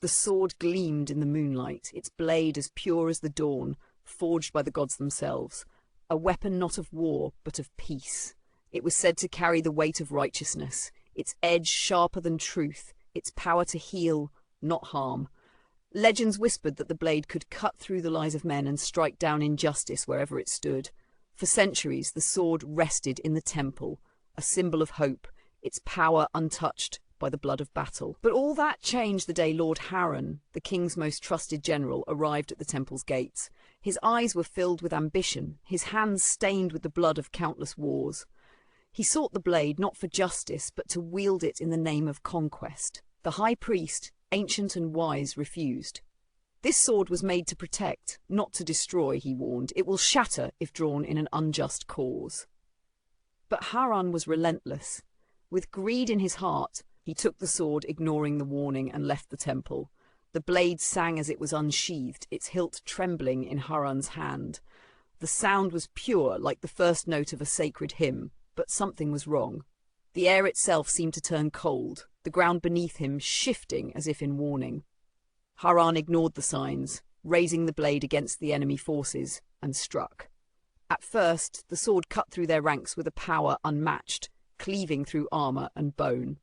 The sword gleamed in the moonlight, its blade as pure as the dawn, forged by the gods themselves. A weapon not of war, but of peace. It was said to carry the weight of righteousness, its edge sharper than truth, its power to heal, not harm. Legends whispered that the blade could cut through the lies of men and strike down injustice wherever it stood. For centuries, the sword rested in the temple, a symbol of hope, its power untouched by the blood of battle. But all that changed the day Lord Harren, the king's most trusted general, arrived at the temple's gates. His eyes were filled with ambition, his hands stained with the blood of countless wars. He sought the blade not for justice, but to wield it in the name of conquest. The high priest, ancient and wise, refused. This sword was made to protect, not to destroy, he warned. It will shatter if drawn in an unjust cause. But Harren was relentless. With greed in his heart, he took the sword, ignoring the warning, and left the temple. The blade sang as it was unsheathed, its hilt trembling in Harren's hand. The sound was pure, like the first note of a sacred hymn, but something was wrong. The air itself seemed to turn cold, the ground beneath him shifting as if in warning. Harren ignored the signs, raising the blade against the enemy forces, and struck. At first, the sword cut through their ranks with a power unmatched, cleaving through armor and bone.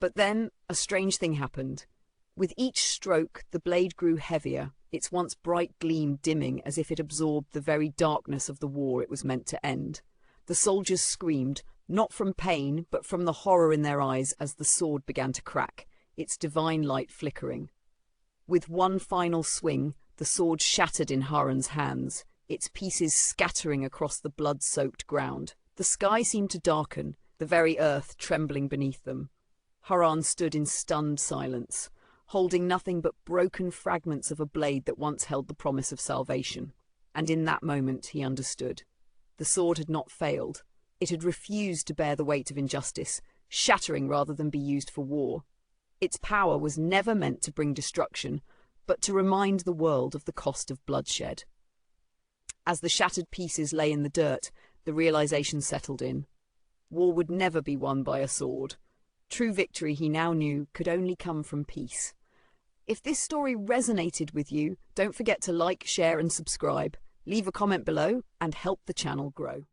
But then a strange thing happened. With each stroke, the blade grew heavier, its once bright gleam dimming as if it absorbed the very darkness of the war it was meant to end. The soldiers screamed, not from pain, but from the horror in their eyes as the sword began to crack, its divine light flickering. With one final swing, the sword shattered in Harren's hands, its pieces scattering across the blood-soaked ground. The sky seemed to darken, the very earth trembling beneath them. Harren stood in stunned silence, holding nothing but broken fragments of a blade that once held the promise of salvation. And in that moment he understood. The sword had not failed. It had refused to bear the weight of injustice, shattering rather than be used for war. Its power was never meant to bring destruction, but to remind the world of the cost of bloodshed. As the shattered pieces lay in the dirt, the realization settled in. War would never be won by a sword. True victory, he now knew, could only come from peace. If this story resonated with you, don't forget to like, share and subscribe. Leave a comment below and help the channel grow.